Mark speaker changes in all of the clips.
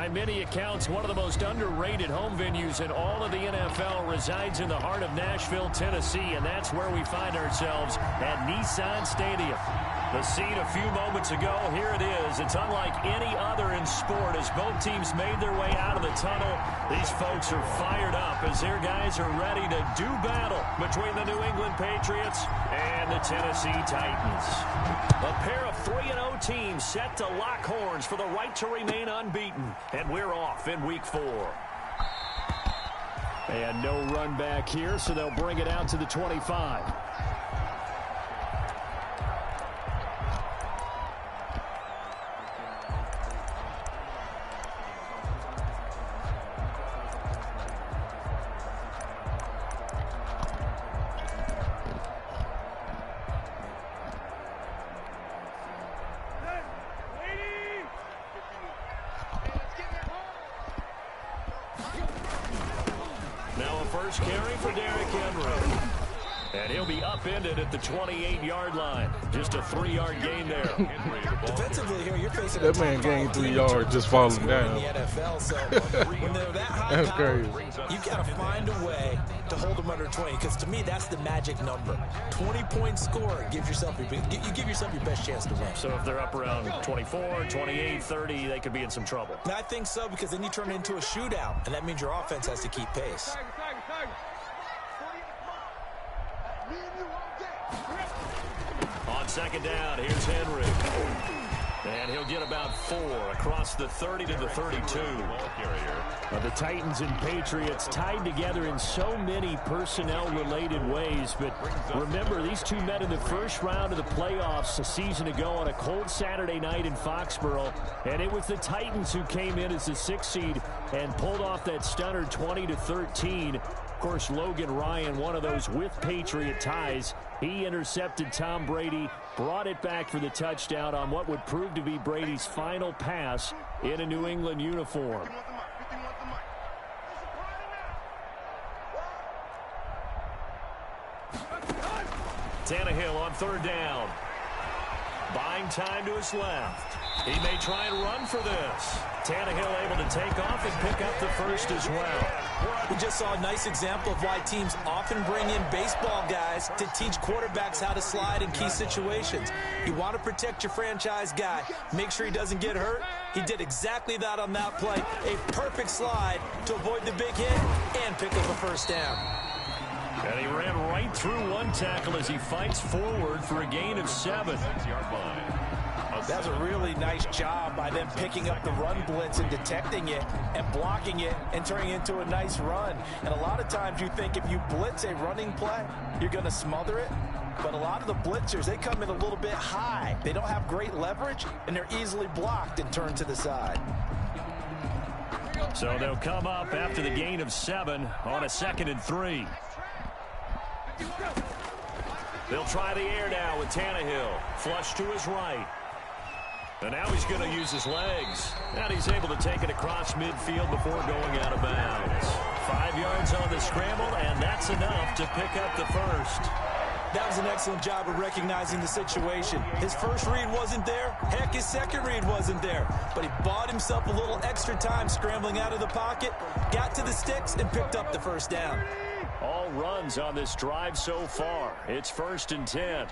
Speaker 1: By many accounts, one of the most underrated home venues in all of the NFL resides in the heart of Nashville, Tennessee, and that's where we find ourselves at Nissan Stadium. The scene a few moments ago, here it is. It's unlike any other in sport as both teams made their way out of the tunnel. These folks are fired up as their guys are ready to do battle between the New England Patriots and the Tennessee Titans. A pair of 3-0 teams set to lock horns for the right to remain unbeaten. And we're off in week 4. And no run back here, so they'll bring it out to the 25. First carry for Derrick Henry. And he'll be upended at the 28-yard line. Just a 3-yard gain there.
Speaker 2: Defensively here, you're facing
Speaker 3: that man gained 3 yards just falling down.
Speaker 2: In the NFL, so when they're that high
Speaker 3: that's
Speaker 2: powered,
Speaker 3: crazy.
Speaker 2: You got to find a way to hold them under 20. Because to me, that's the magic number. 20-point score gives yourself you give yourself your best chance to win.
Speaker 1: So if they're up around 24, 28, 30, they could be in some trouble.
Speaker 2: I think so, because then you turn it into a shootout, and that means your offense has to keep pace.
Speaker 1: On second down, here's Henry. And he'll get about 4 across the 30 to the 32. The Titans and Patriots tied together in so many personnel-related ways. But remember, these two met in the first round of the playoffs a season ago on a cold Saturday night in Foxborough. And it was the Titans who came in as the 6th seed and pulled off that stunner 20-13. Of course, Logan Ryan, one of those with Patriot ties. He intercepted Tom Brady, brought it back for the touchdown on what would prove to be Brady's final pass in a New England uniform. Tannehill on third down. Buying time to his left. He may try and run for this. Tannehill able to take off and pick up the first as well.
Speaker 2: We just saw a nice example of why teams often bring in baseball guys to teach quarterbacks how to slide in key situations. You want to protect your franchise guy. Make sure he doesn't get hurt. He did exactly that on that play. A perfect slide to avoid the big hit and pick up a first down.
Speaker 1: And he ran right through one tackle as he fights forward for a gain of 7.
Speaker 2: That's a really nice job by them picking up the run blitz and detecting it and blocking it and turning it into a nice run. And a lot of times you think if you blitz a running play, you're going to smother it. But a lot of the blitzers, they come in a little bit high. They don't have great leverage, and they're easily blocked and turned to the side.
Speaker 1: So they'll come up after the gain of 7 on a 2nd and 3. They'll try the air now with Tannehill. Flush to his right. And now he's going to use his legs. And he's able to take it across midfield before going out of bounds. 5 yards on the scramble, and that's enough to pick up the first.
Speaker 2: That was an excellent job of recognizing the situation. His first read wasn't there. Heck, his second read wasn't there. But he bought himself a little extra time scrambling out of the pocket, got to the sticks, and picked up the first down.
Speaker 1: All runs on this drive so far. It's 1st and 10.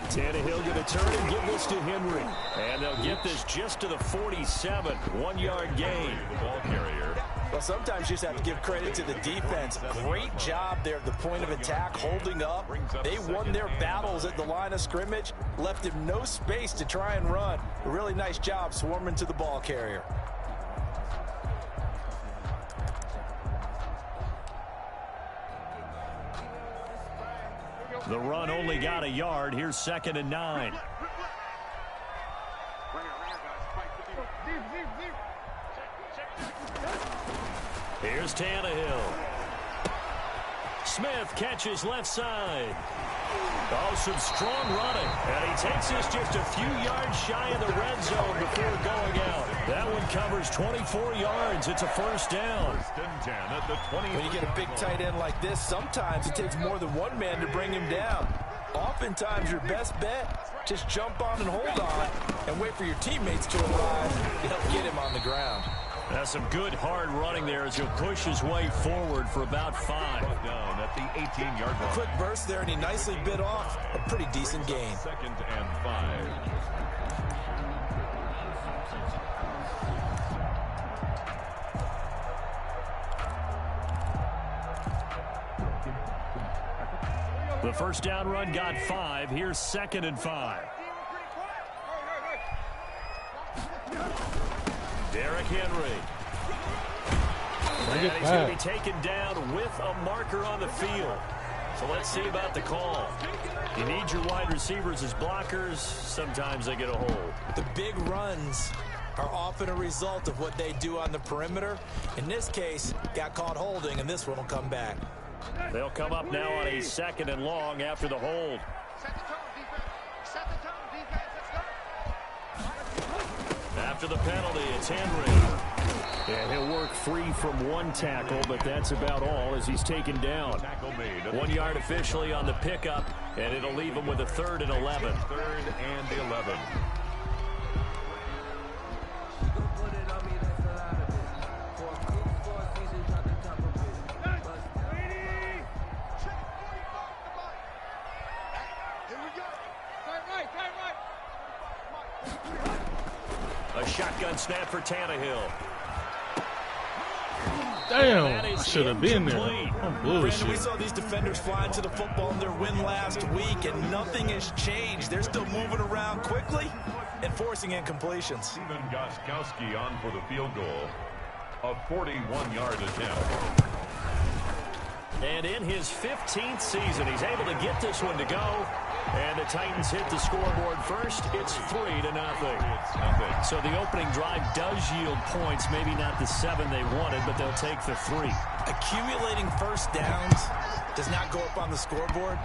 Speaker 1: Tannehill going to turn and give this to Henry. And they'll get this just to the 47. 1-yard gain. Ball carrier.
Speaker 2: Well, sometimes you just have to give credit to the defense. Great job there at the point of attack, holding up. They won their battles at the line of scrimmage, left him no space to try and run. A really nice job swarming to the ball carrier.
Speaker 1: The run only got a yard. Here's 2nd and 9. Here's Tannehill. Smith catches left side. Oh, some strong running. And he takes this just a few yards shy of the red zone before going out. That one covers 24 yards. It's a first down.
Speaker 2: When you get a big tight end like this, sometimes it takes more than one man to bring him down. Oftentimes, your best bet, just jump on and hold on and wait for your teammates to arrive to help get him on the ground.
Speaker 1: That's some good hard running there as he'll push his way forward for about 5.
Speaker 4: Down at the 18-yard line.
Speaker 2: A quick burst there, and he nicely bit off a pretty decent gain.
Speaker 4: 2nd and 5.
Speaker 1: The first down run got 5. Here's 2nd and 5. Derrick Henry. And he's going to be taken down with a marker on the field. So let's see about the call. You need your wide receivers as blockers. Sometimes they get a hold.
Speaker 2: The big runs are often a result of what they do on the perimeter. In this case, got caught holding, and this one will come back.
Speaker 1: They'll come up now on a 2nd and long after the hold. After the penalty, it's Henry. And he'll work free from one tackle, but that's about all as he's taken down. 1 yard officially on the pickup, and it'll leave him with a 3rd and 11.
Speaker 4: 3rd and 11.
Speaker 1: A shotgun snap for Tannehill.
Speaker 3: Damn, I should have been there. I'm bullshit.
Speaker 2: We saw these defenders flying to the football in their win last week, and nothing has changed. They're still moving around quickly and forcing incompletions.
Speaker 4: Stephen Gostkowski on for the field goal. A 41-yard attempt.
Speaker 1: And in his 15th season, he's able to get this one to go. And the Titans hit the scoreboard first. It's 3-0. So the opening drive does yield points. Maybe not the 7 they wanted, but they'll take the 3.
Speaker 2: Accumulating first downs does not go up on the scoreboard,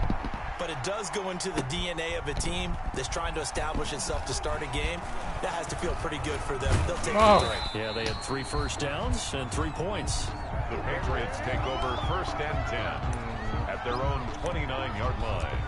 Speaker 2: but it does go into the DNA of a team that's trying to establish itself to start a game. That has to feel pretty good for them. They'll take the 3.
Speaker 1: Yeah, they had 3 first downs and 3 points.
Speaker 4: The Patriots take over 1st and 10 at their own 29-yard line.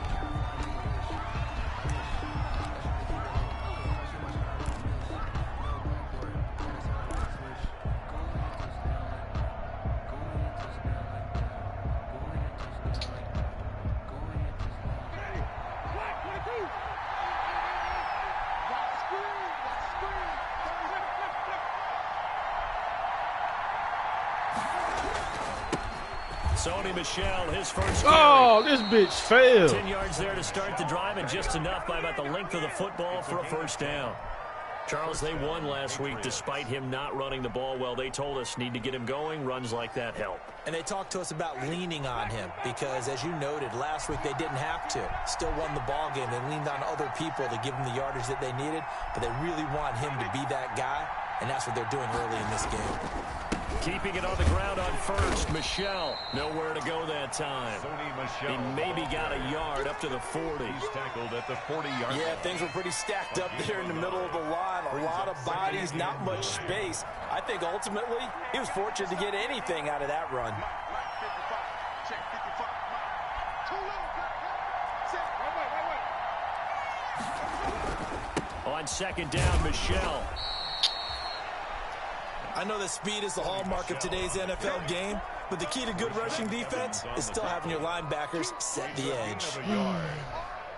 Speaker 1: Sony Michel, his first
Speaker 3: Oh, this bitch failed.
Speaker 1: 10 yards there to start the drive, and just enough by about the length of the football for a first down. Charles, they won last week despite him not running the ball well. They told us need to get him going. Runs like that help.
Speaker 2: And they talked to us about leaning on him because, as you noted, last week they didn't have to. Still won the ball game. They leaned on other people to give them the yardage that they needed, but they really want him to be that guy, and that's what they're doing early in this game.
Speaker 1: Keeping it on the ground on first. Michel, nowhere to go that time. He maybe got a yard up to the 40.
Speaker 4: He's tackled at the 40-yard line.
Speaker 2: Yeah, things were pretty stacked up there in the middle of the line. A lot of bodies, not much space. I think ultimately he was fortunate to get anything out of that run.
Speaker 1: On 2nd down, Michel.
Speaker 2: I know that speed is the hallmark of today's NFL game, but the key to good rushing defense is still having your linebackers set the edge.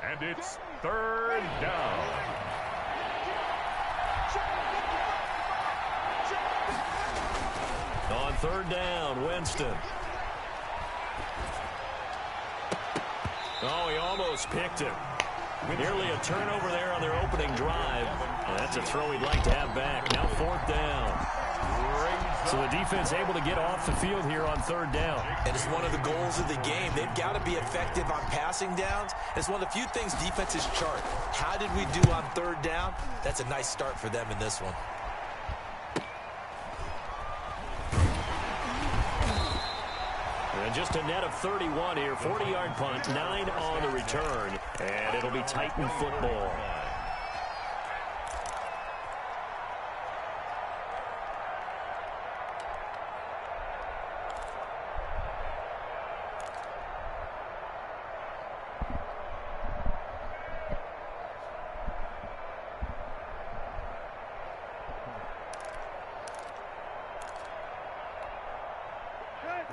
Speaker 4: And it's 3rd down.
Speaker 1: On 3rd down, Winston. Oh, he almost picked it. Nearly a turnover there on their opening drive. And that's a throw he'd like to have back. Now 4th down. So the defense able to get off the field here on 3rd down.
Speaker 2: And it's one of the goals of the game. They've got to be effective on passing downs. It's one of the few things defenses chart. How did we do on 3rd down? That's a nice start for them in this one.
Speaker 1: And just a net of 31 here. 40-yard punt, 9 on the return. And it'll be Titan football.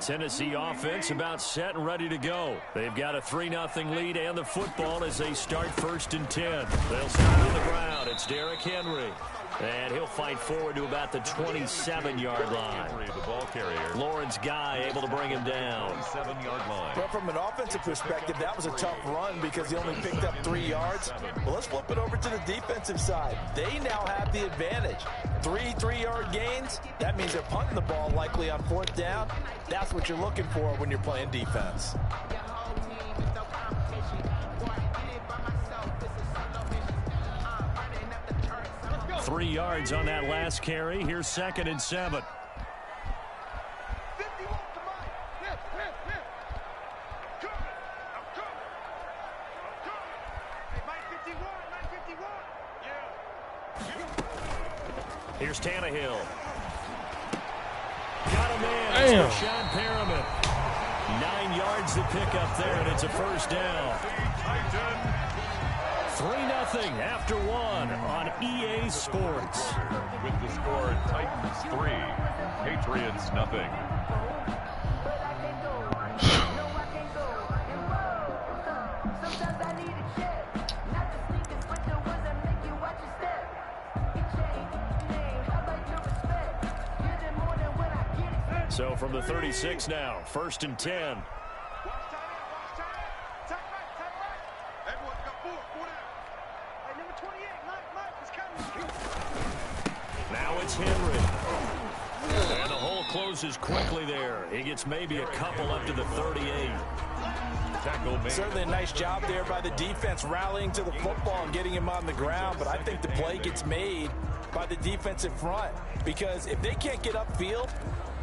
Speaker 1: Tennessee offense about set and ready to go. They've got a 3-0 lead and the football as they start 1st and 10. They'll start on the ground. It's Derrick Henry. And he'll fight forward to about the 27-yard line.
Speaker 4: The ball carrier.
Speaker 1: Lawrence Guy able to bring him down.
Speaker 4: 7-yard line.
Speaker 2: But from an offensive perspective, that was a tough run because he only picked up 3 yards. Well, let's flip it over to the defensive side. They now have the advantage. 3 3-yard gains. That means they're punting the ball likely on 4th down. That's what you're looking for when you're playing defense.
Speaker 1: Three yards on that last carry. Here's 2nd and 7. Here's Tannehill. Got a man.
Speaker 3: Damn.
Speaker 1: Sean Perriman. 9 yards to pick up there, and it's a 1st down. 3-0 after 1 on EA Sports.
Speaker 4: With the score, Titans 3, Patriots nothing.
Speaker 1: So from the 36 now, 1st and 10. Now it's Henry. And the hole closes quickly there. He gets maybe a couple up to the 38.
Speaker 2: Certainly a nice job there by the defense rallying to the football and getting him on the ground. But I think the play gets made by the defensive front because if they can't get upfield,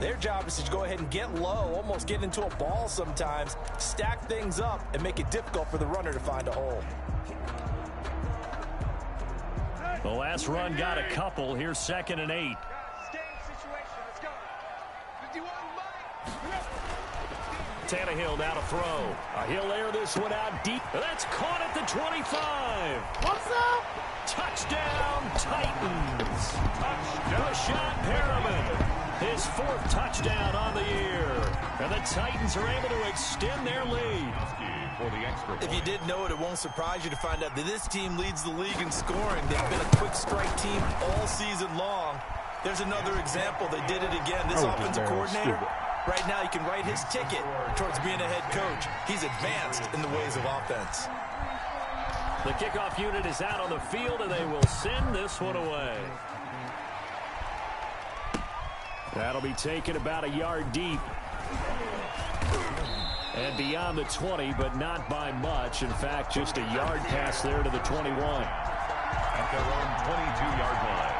Speaker 2: their job is to go ahead and get low, almost get into a ball sometimes, stack things up, and make it difficult for the runner to find a hole.
Speaker 1: The last run got a couple. Here's 2nd and 8. Tannehill now to throw. He'll air this one out deep. That's caught at the 25.
Speaker 5: What's up?
Speaker 1: Touchdown, Titans. Touchdown, Perriman. His 4th touchdown on the year. And the Titans are able to extend their lead.
Speaker 4: For the extra
Speaker 2: If you didn't know it, it won't surprise you to find out that this team leads the league in scoring. They've been a quick strike team all season long. There's another example. They did it again. This offensive coordinator, right now, you can write his ticket towards being a head coach. He's advanced in the ways of offense.
Speaker 1: The kickoff unit is out on the field, and they will send this one away. That'll be taken about a yard deep. And beyond the 20, but not by much. In fact, just a yard pass there to the 21.
Speaker 4: At their own 22-yard line.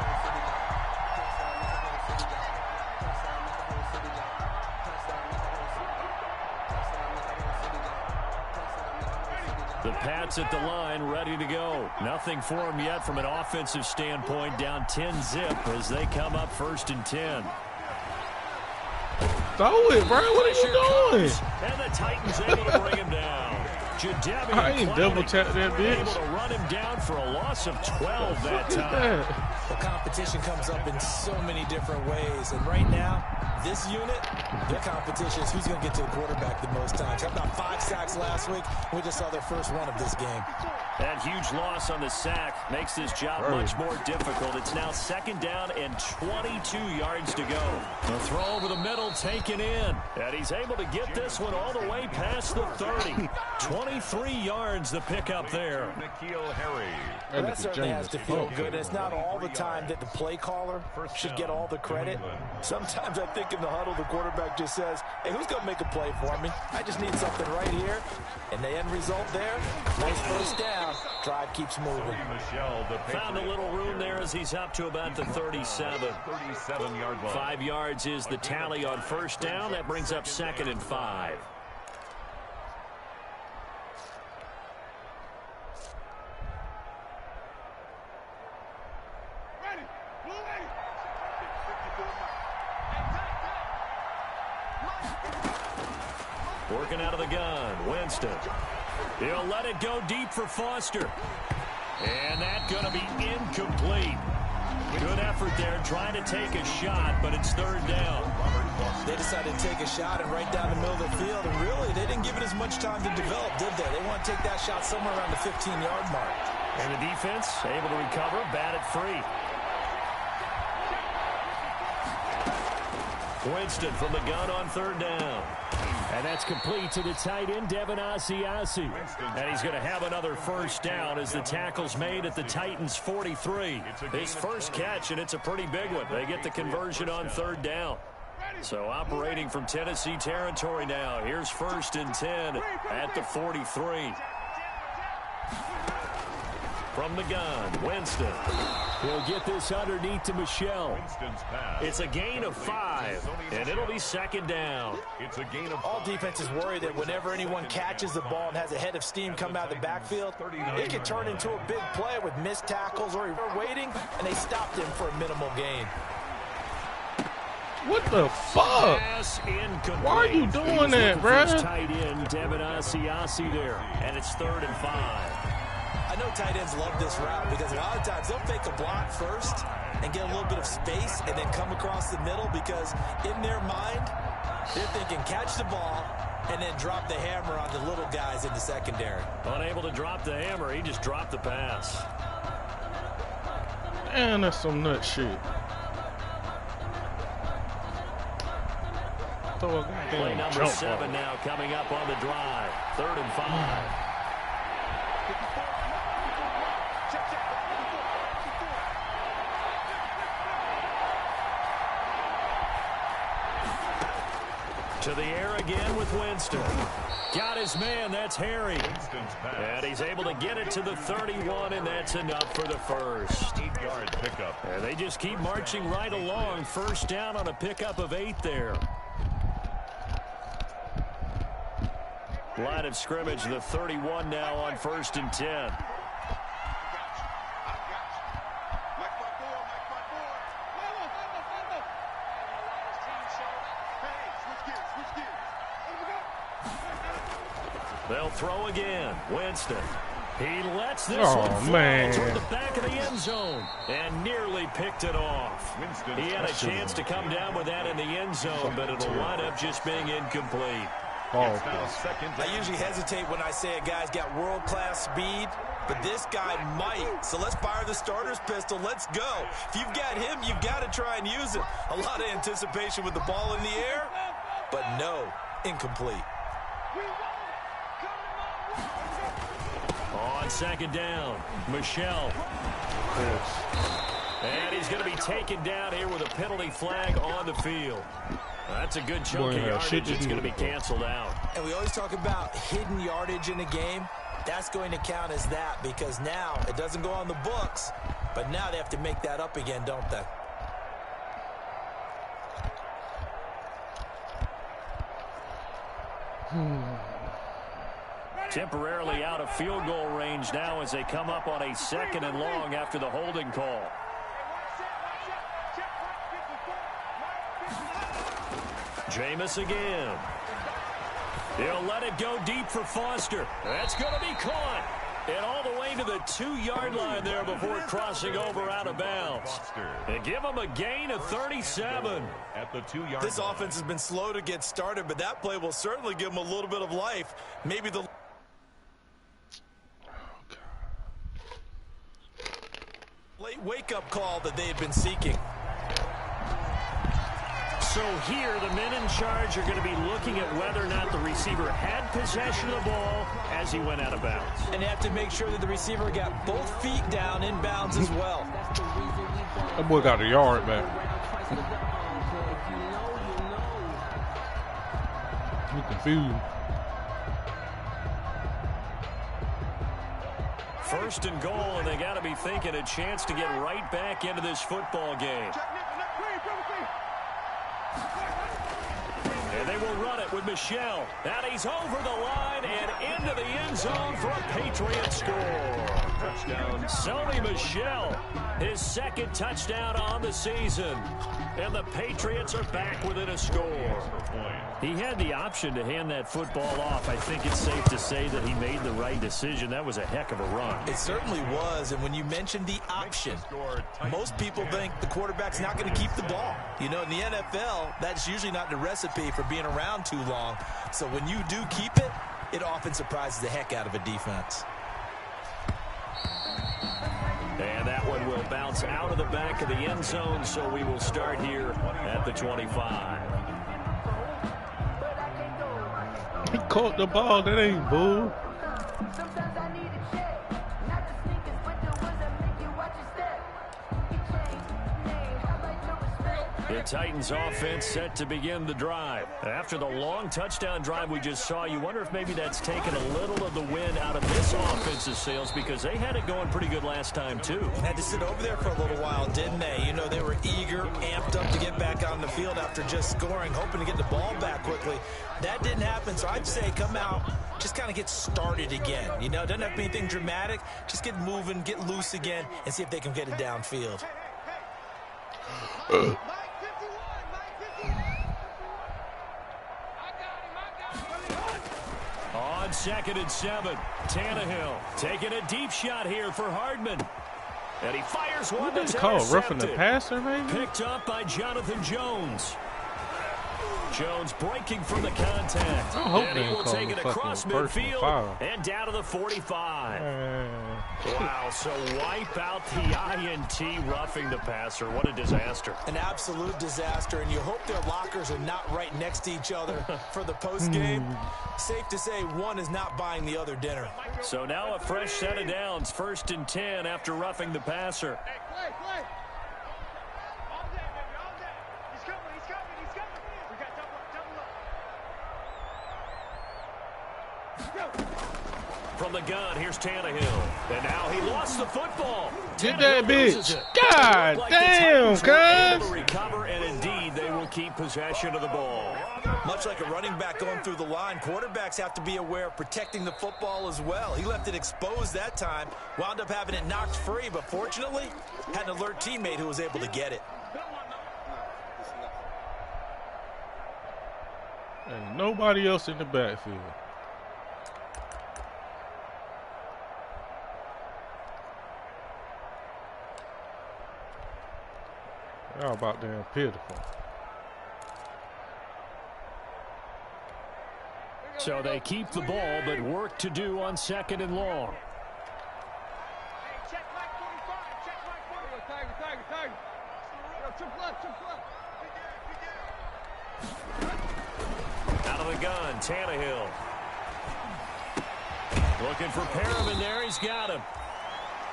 Speaker 1: The Pats at the line, ready to go. Nothing for them yet from an offensive standpoint. Down 10-zip as they come up 1st and 10.
Speaker 3: Throw it, bro. What are you doing?
Speaker 1: And the Titans able to bring him down.
Speaker 3: I ain't double tap that bitch.
Speaker 1: Able to run him down for a loss of 12 that time.
Speaker 2: The competition comes up in so many different ways. And right now, this unit, their competition is who's going to get to the quarterback the most times. How about 5 sacks last week? We just saw their first one of this game.
Speaker 1: That huge loss on the sack makes this job much more difficult. It's now 2nd down and 22 yards to go. The throw over the middle taken in. And he's able to get this one all the way past the 30. 23 yards the pickup there.
Speaker 4: N'Keal Harry.
Speaker 2: Well, that certainly has to feel good. It's not all the time that the play caller should get all the credit. Sometimes I think in the huddle, the quarterback just says, hey, who's going to make a play for me? I just need something right here. And the end result there, nice 1st down. Drive keeps moving.
Speaker 1: Found a little room there as he's up to about the 37.
Speaker 4: 37-yard line.
Speaker 1: 5 yards is the tally on 1st down. That brings up 2nd and 5. Working out of the gun, Winston. He'll let it go deep for Foster. And that's going to be incomplete. Good effort there, trying to take a shot, but it's third down.
Speaker 2: They decided to take a shot and right down the middle of the field, and really, they didn't give it as much time to develop, did they? They want to take that shot somewhere around the 15-yard mark.
Speaker 1: And the defense able to recover, bat it free. Winston from the gun on third down. And that's complete to the tight end, Devin Asiasi. And he's going to have another first down as the tackle's made at the Titans' 43. His first catch, and it's a pretty big one. They get the conversion on third down. So operating from Tennessee territory now. Here's 1st and 10 at the 43. From the gun, Winston. He'll get this underneath to Michelle. It's a gain of 5, and it'll be second down.
Speaker 4: It's a gain of 5.
Speaker 2: All defenses worry that whenever anyone catches the ball and has a head of steam come out of the backfield, it can turn into a big play with missed tackles or waiting, and they stopped him for a minimal gain.
Speaker 3: What the fuck? Why are you doing that, bro?
Speaker 1: Tight end, Devin Asiasi there, and it's 3rd and 5.
Speaker 2: I know tight ends love this route because a lot of times they'll fake a block first and get a little bit of space and then come across the middle because in their mind, they're thinking catch the ball and then drop the hammer on the little guys in the secondary.
Speaker 1: Unable to drop the hammer, he just dropped the pass.
Speaker 3: Man, that's some nut shit.
Speaker 1: Play number 7 now coming up on the drive. 3rd and 5. To the air again with Winston. Got his man, that's Harry. And he's able to get it to the 31, and that's enough for the first.
Speaker 4: 8-yard pickup.
Speaker 1: And they just keep marching right along. First down on a pickup of 8 there. Line of scrimmage, the 31 now on 1st and 10. They'll throw again. Winston. He lets this one fly toward the back of the end zone and nearly picked it off. He had a chance to come down with that in the end zone, but it'll wind up just being incomplete.
Speaker 2: I usually hesitate when I say a guy's got world-class speed, but this guy might. So let's fire the starter's pistol. Let's go. If you've got him, you've got to try and use it. A lot of anticipation with the ball in the air, but no, incomplete.
Speaker 1: On second down, Michelle. And he's going to be taken down here with a penalty flag on the field. That's a good chunk of yardage. It's going to be canceled out.
Speaker 2: And we always talk about hidden yardage in a game. That's going to count as that because now it doesn't go on the books, but now they have to make that up again, don't they?
Speaker 1: Temporarily out of field goal range now as they come up on a 2nd and long after the holding call. Jameis again. He'll let it go deep for Foster. That's going to be caught. And all the way to the 2-yard line there before crossing over out of bounds. And give him a gain of 37.
Speaker 4: At the 2-yard
Speaker 2: This
Speaker 4: line.
Speaker 2: offense has been slow to get started, but that play will certainly give him a little bit of life. Maybe the late wake-up call that they had been seeking.
Speaker 1: So here, the men in charge are going to be looking at whether or not the receiver had possession of the ball as he went out of bounds.
Speaker 2: And they have to make sure that the receiver got both feet down in bounds as well.
Speaker 3: That boy got a yard back. You confused.
Speaker 1: 1st and goal, and they got to be thinking a chance to get right back into this football game. And they will run it with Michelle. And he's over the line and into the end zone for a Patriot score.
Speaker 4: touchdown.
Speaker 1: Sony Michel, his second touchdown on the season. And the Patriots are back within a score. He had the option to hand that football off. I think it's safe to say that he made the right decision. That was a heck of a run.
Speaker 2: It certainly was. And when you mentioned the option, most people think the quarterback's not going to keep the ball. You know, in the NFL, that's usually not the recipe for being around too long. So when you do keep it, it often surprises the heck out of a defense.
Speaker 1: And that one will bounce out of the back of the end zone, so we will start here at the 25.
Speaker 3: He caught the ball. That ain't bull.
Speaker 1: The Titans offense set to begin the drive. After the long touchdown drive we just saw, you wonder if maybe that's taken a little of the wind out of this offense's sails, because they had it going pretty good last time too.
Speaker 2: Had to sit over there for a little while, didn't they? You know, they were eager, amped up to get back on the field after just scoring, hoping to get the ball back quickly. That didn't happen, so I'd say come out, just kind of get started again. You know, it doesn't have to be anything dramatic. Just get moving, get loose again, and see if they can get it downfield.
Speaker 1: On 2nd and 7, Tannehill taking a deep shot here for Hardman. And he fires one that's
Speaker 3: called roughing the passer, maybe?
Speaker 1: Picked up by Jonathan Jones. Jones breaking from the contact. And he will take it across midfield and down to the 45. Wow, so wipe out the INT roughing the passer. What a disaster.
Speaker 2: An absolute disaster, and you hope their lockers are not right next to each other for the postgame. Safe to say one is not buying the other dinner.
Speaker 1: So now a fresh set of downs. 1st and 10 after roughing the passer. From the gun, here's Tannehill. And now he lost the football.
Speaker 3: Get that bitch. God damn, cuz.
Speaker 1: Recover, and indeed, they will keep possession of the ball.
Speaker 2: Much like a running back going through the line, quarterbacks have to be aware of protecting the football as well. He left it exposed that time, wound up having it knocked free, but fortunately, had an alert teammate who was able to get it.
Speaker 3: And nobody else in the backfield. Y'all about damn pitiful.
Speaker 1: So they keep the ball, but work to do on 2nd and long. Out of the gun, Tannehill. Looking for Perriman there. He's got him.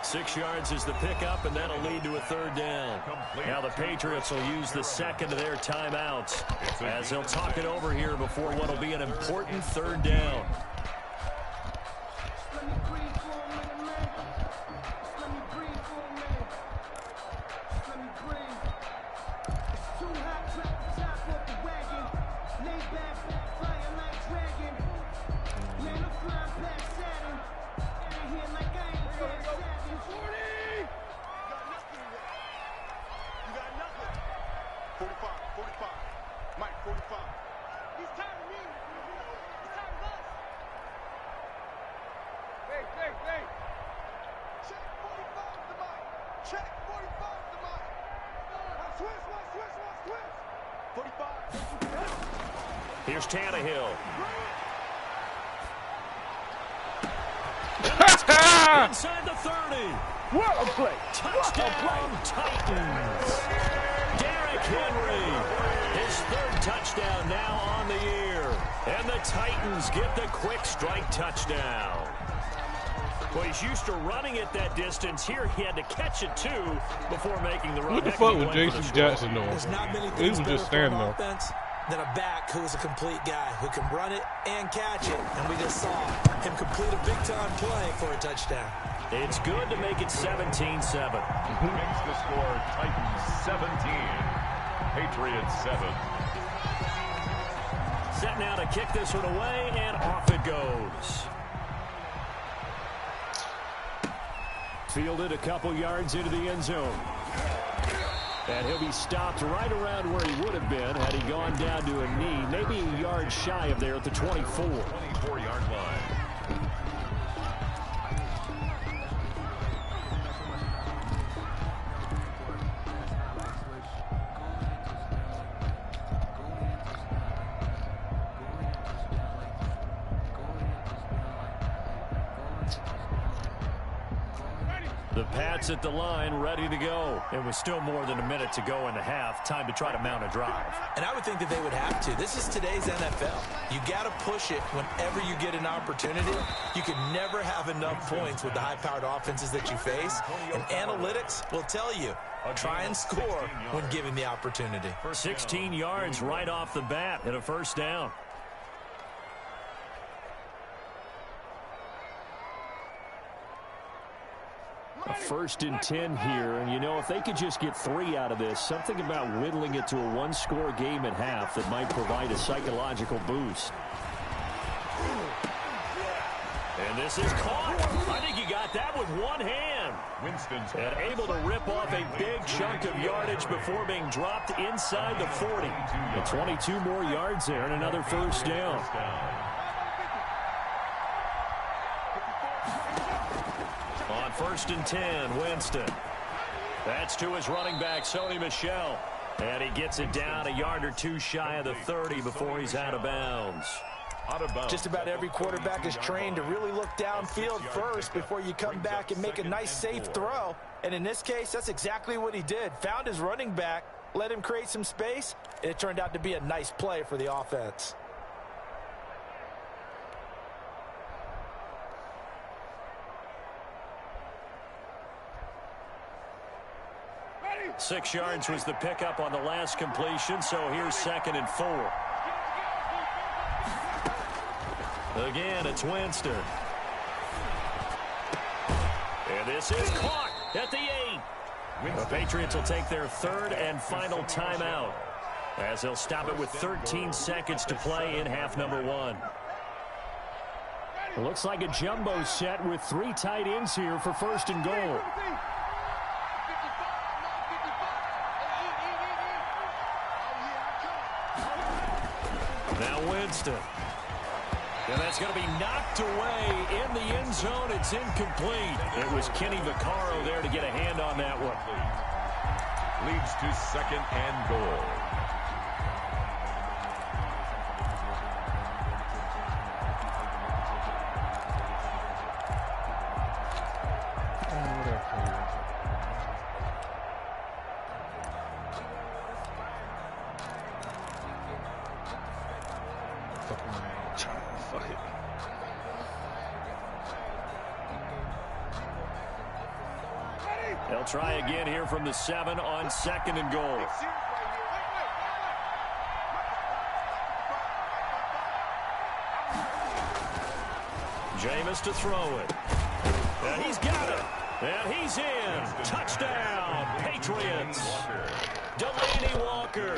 Speaker 1: 6 yards is the pickup, and that'll lead to a 3rd down. Now the Patriots will use the 2nd of their timeouts as they'll talk it over here before what will be an important 3rd down. Here's Tannehill. Inside the 30.
Speaker 5: What a play.
Speaker 1: Touchdown, Titans. Derrick Henry. His 3rd touchdown now on the year. And the Titans get the quick strike touchdown. Well, he's used to running it that distance. Here he had to catch it, too, before making the run.
Speaker 3: What the fuck was Jason Jackson doing?
Speaker 2: There's not many
Speaker 3: He
Speaker 2: things
Speaker 3: was just
Speaker 2: better for
Speaker 3: standing
Speaker 2: an
Speaker 3: there.
Speaker 2: offense than a back who's a complete guy who can run it and catch it. And we just saw him complete a big-time play for a touchdown.
Speaker 1: It's good to make it 17-7.
Speaker 4: Makes the score Titans 17, Patriots 7.
Speaker 1: Set now to kick this one away, and off it goes. Fielded a couple yards into the end zone. And he'll be stopped right around where he would have been had he gone down to a knee, maybe a yard shy of there at the 24.
Speaker 4: 24-yard line.
Speaker 1: The Pats at the line, ready to go. It was still more than a minute to go in the half. Time to try to mount a drive.
Speaker 2: And I would think that they would have to. This is today's NFL. You got to push it whenever you get an opportunity. You can never have enough points with the high-powered offenses that you face. And analytics will tell you, try and score when given the opportunity.
Speaker 1: 16 yards right off the bat and a first down. A 1st and 10 here, and you know, if they could just get 3 out of this, something about whittling it to a one-score game at half that might provide a psychological boost. And this is caught. I think he got that with one hand.
Speaker 4: Winston's
Speaker 1: and able to rip off a big chunk of yardage before being dropped inside the 40. And 22 more yards there and another first down. On 1st and 10, Winston. That's to his running back, Sony Michel. And he gets it down a yard or two shy of the 30 before he's out of bounds.
Speaker 2: Just about every quarterback is trained to really look downfield first before you come back and make a nice, safe throw. And in this case, that's exactly what he did. Found his running back, let him create some space, and it turned out to be a nice play for the offense.
Speaker 1: 6 yards was the pickup on the last completion, so here's 2nd and 4. Again, it's Winston. And this is caught at the 8. The Patriots will take their 3rd and final timeout as they'll stop it with 13 seconds to play in half number 1. It looks like a jumbo set with 3 tight ends here for 1st and goal. Now Winston. And that's going to be knocked away in the end zone. It's incomplete. It was Kenny Vaccaro there to get a hand on that one.
Speaker 4: Leads to 2nd and goal.
Speaker 1: They'll try again here from the 7 on 2nd and goal. Jameis to throw it. And he's got it. And he's in. Touchdown, Patriots. Delaney Walker.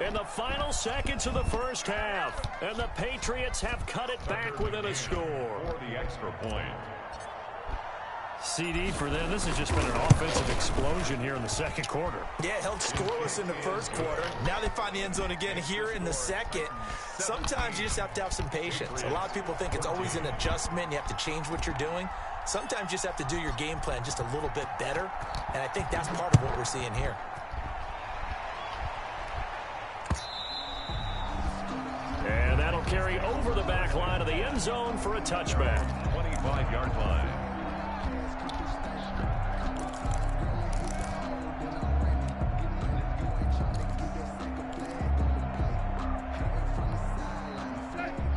Speaker 1: In the final seconds of the first half. And the Patriots have cut it back within a score.
Speaker 4: For the extra point.
Speaker 1: CD for them. This has just been an offensive explosion here in the 2nd quarter.
Speaker 2: Yeah, held scoreless in the 1st quarter. Now they find the end zone again here in the 2nd. Sometimes you just have to have some patience. A lot of people think it's always an adjustment. You have to change what you're doing. Sometimes you just have to do your game plan just a little bit better. And I think that's part of what we're seeing here.
Speaker 1: And that'll carry over the back line of the end zone for a touchback.
Speaker 4: 25-yard line.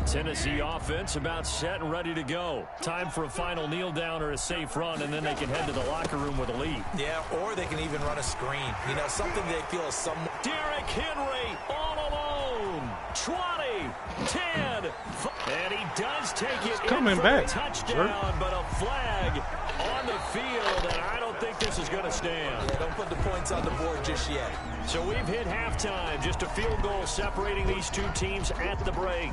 Speaker 1: Tennessee offense about set and ready to go. Time for a final kneel down or a safe run, and then they can head to the locker room with a lead.
Speaker 2: Yeah, or they can even run a screen. You know, something they feel is somewhat.
Speaker 1: Derrick Henry all alone. 20, 10, and he does take it
Speaker 3: coming
Speaker 1: in for
Speaker 3: back.
Speaker 1: a touchdown, but a flag on the field, and I don't think this is going to stand.
Speaker 2: Yeah, don't put the points on the board just yet.
Speaker 1: So we've hit halftime. Just a field goal separating these two teams at the break.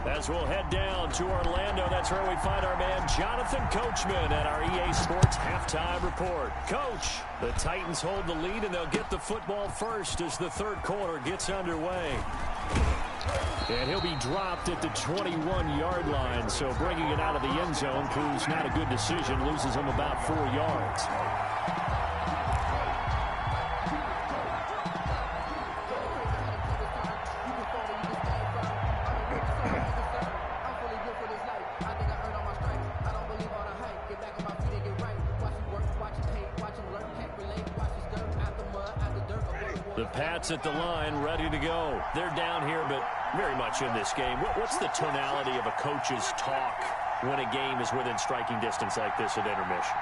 Speaker 1: As we'll head down to Orlando, that's where we find our man Jonathan Coachman at our EA Sports Halftime Report. Coach, the Titans hold the lead, and they'll get the football first as the third quarter gets underway. And he'll be dropped at the 21-yard line, so bringing it out of the end zone proves not a good decision, loses him about 4 yards. The Pats at the line, ready to go. They're down here, but very much in this game. What's the tonality of a coach's talk when a game is within striking distance like this at intermission?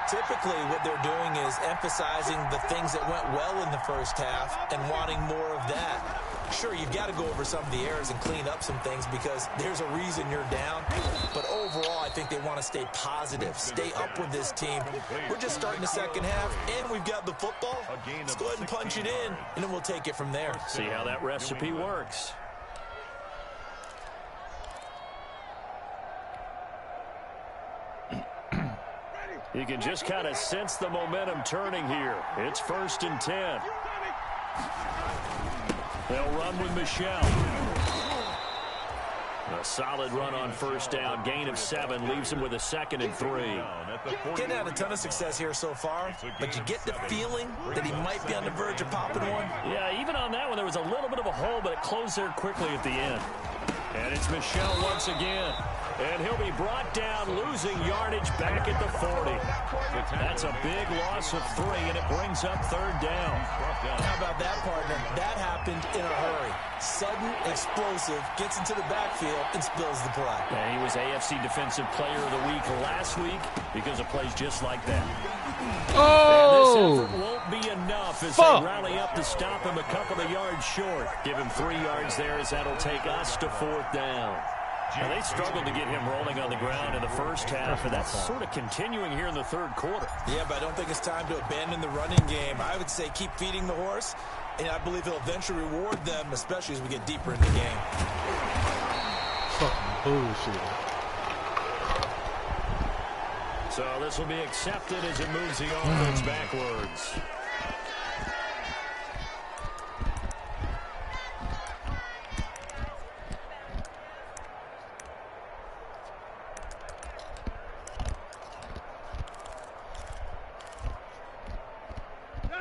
Speaker 2: Typically, what they're doing is emphasizing the things that went well in the first half and wanting more of that. Sure, you've got to go over some of the errors and clean up some things because there's a reason you're down. But overall, I think they want to stay positive, stay up with this team. We're just starting the second half, and we've got the football. Let's go ahead and punch it in, and then we'll take it from there.
Speaker 1: See how that recipe works. You can just kind of sense the momentum turning here. It's 1st and 10. They'll run with Michelle. A solid run on first down. Gain of 7 leaves him with a 2nd and 3.
Speaker 2: Getting had a ton of success here so far, but you get the feeling that he might be on the verge of popping one.
Speaker 1: Yeah, even on that one, there was a little bit of a hole, but it closed there quickly at the end. And it's Michelle once again. And he'll be brought down, losing yardage back at the 40. That's a big loss of 3, and it brings up 3rd down.
Speaker 2: How about that, partner? That happened in a hurry. Sudden, explosive, gets into the backfield, and spills the play.
Speaker 1: And he was AFC Defensive Player of the Week last week because of plays just like that.
Speaker 3: Oh!
Speaker 1: And this effort won't be enough as they rally up to stop him a couple of yards short. Give him 3 yards there as that'll take us to 4th down. And they struggled to get him rolling on the ground in the first half, and that's sort of continuing here in the third quarter.
Speaker 2: Yeah, but I don't think it's time to abandon the running game. I would say keep feeding the horse, and I believe he'll eventually reward them, especially as we get deeper in the game.
Speaker 3: Fucking bullshit.
Speaker 1: So this will be accepted as it moves the offense backwards.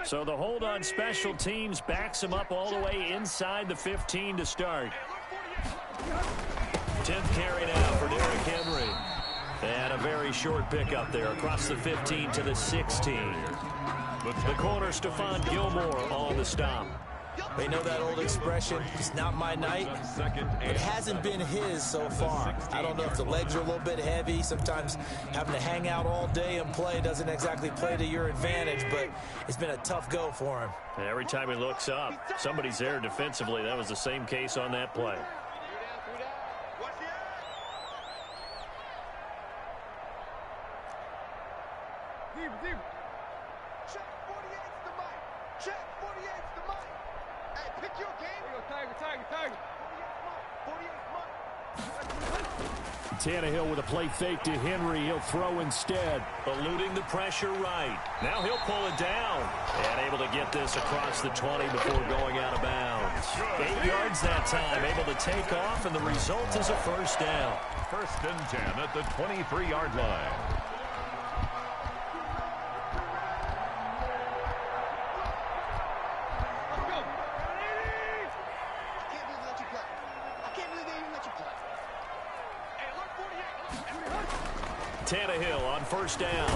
Speaker 1: So the hold on special teams backs him up all the way inside the 15 to start. 10th carry now for Derrick Henry. And a very short pickup there across the 15 to the 16. The corner, Stephon Gilmore on the stop.
Speaker 2: They know that old expression, it's not my night. It hasn't been his so far. I don't know if the legs are a little bit heavy. Sometimes having to hang out all day and play doesn't exactly play to your advantage, but it's been a tough go for him.
Speaker 1: And every time he looks up, somebody's there defensively. That was the same case on that play. Tannehill with a play fake to Henry. He'll throw instead, eluding the pressure right. Now he'll pull it down and able to get this across the 20 before going out of bounds. 8 yards that time, able to take off, and the result is a first down.
Speaker 4: 1st and 10 at the 23-yard line.
Speaker 1: Tannehill on first down.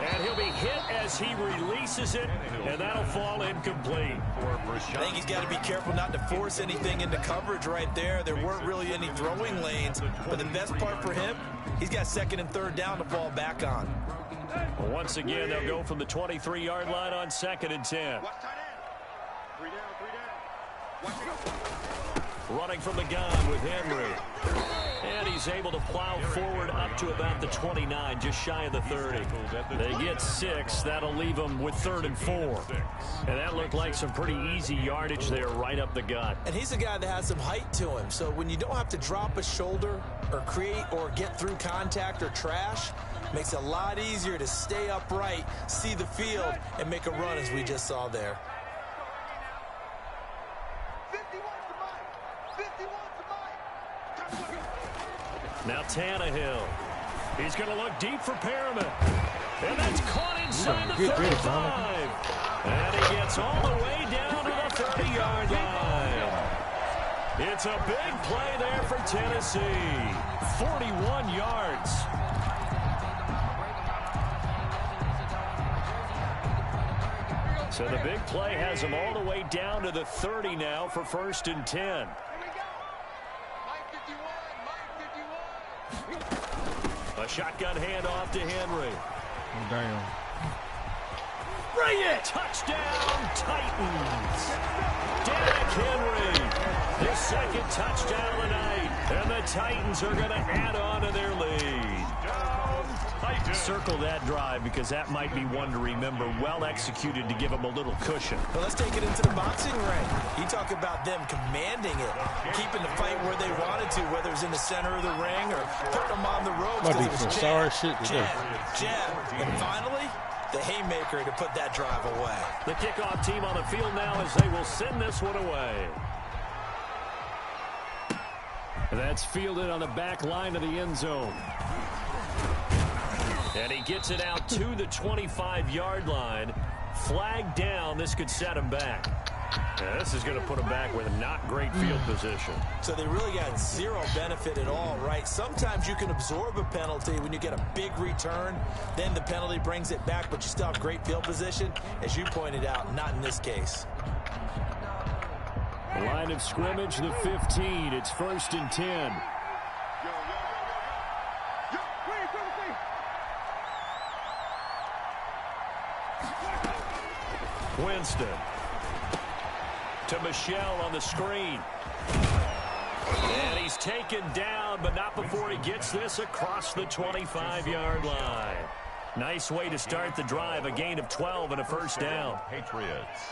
Speaker 1: And he'll be hit as he releases it, and that'll fall incomplete.
Speaker 2: I think he's got to be careful not to force anything into coverage right there. There weren't really any throwing lanes, but the best part for him, he's got 2nd and 3rd down to fall back on.
Speaker 1: Well, once again, they'll go from the 23-yard line on 2nd and 10. Running from the gun with Henry. And he's able to plow forward up to about the 29, just shy of the 30. They get 6. That'll leave them with 3rd and 4. And that looked like some pretty easy yardage there right up the gut.
Speaker 2: And he's a guy that has some height to him. So when you don't have to drop a shoulder or create or get through contact or trash, makes it a lot easier to stay upright, see the field, and make a run as we just saw there.
Speaker 1: Now Tannehill. He's going to look deep for Perriman. And that's caught inside the 35. And he gets all the way down to the 30-yard line. It's a big play there for Tennessee. 41 yards. So the big play has him all the way down to the 30 now for 1st and 10. A shotgun handoff to Henry.
Speaker 3: Damn.
Speaker 1: Bring it! Touchdown, Titans! Derrick Henry, his 2nd touchdown of the night. And the Titans are going to add on to their lead. Circle that drive because that might be one to remember. Well executed to give them a little cushion.
Speaker 2: Well, let's take it into the boxing ring. You talk about them commanding it, keeping the fight where they wanted to, whether it's in the center of the ring or putting them on the ropes.
Speaker 3: Might be some sorry shit today.
Speaker 2: Jab, and finally, the haymaker to put that drive away.
Speaker 1: The kickoff team on the field now as they will send this one away. That's fielded on the back line of the end zone. And he gets it out to the 25-yard line. Flag down. This could set him back. Yeah, this is going to put him back with a not great field position.
Speaker 2: So they really got zero benefit at all, right? Sometimes you can absorb a penalty when you get a big return. Then the penalty brings it back, but you still have great field position. As you pointed out, not in this case.
Speaker 1: The line of scrimmage, the 15. It's 1st and 10. Winston to Michelle on the screen. And he's taken down, but not before he gets this across the 25-yard line. Nice way to start the drive, a gain of 12 and a 1st down.
Speaker 4: Patriots.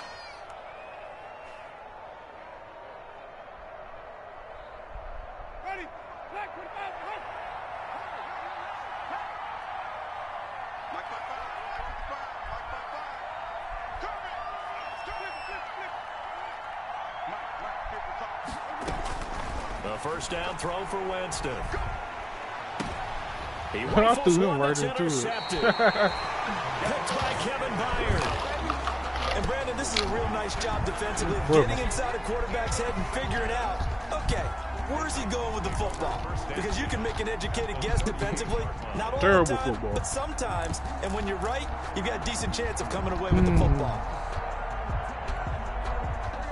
Speaker 1: A 1st down throw for Winston. He
Speaker 3: I threw him right into
Speaker 1: intercepted. Picked by Kevin Byard.
Speaker 2: And Brandon, this is a real nice job defensively, getting inside a quarterback's head and figuring out, okay, where's he going with the football? Because you can make an educated guess defensively. Not all
Speaker 3: Terrible
Speaker 2: the time,
Speaker 3: football.
Speaker 2: but sometimes. And when you're right, you've got a decent chance of coming away with the football.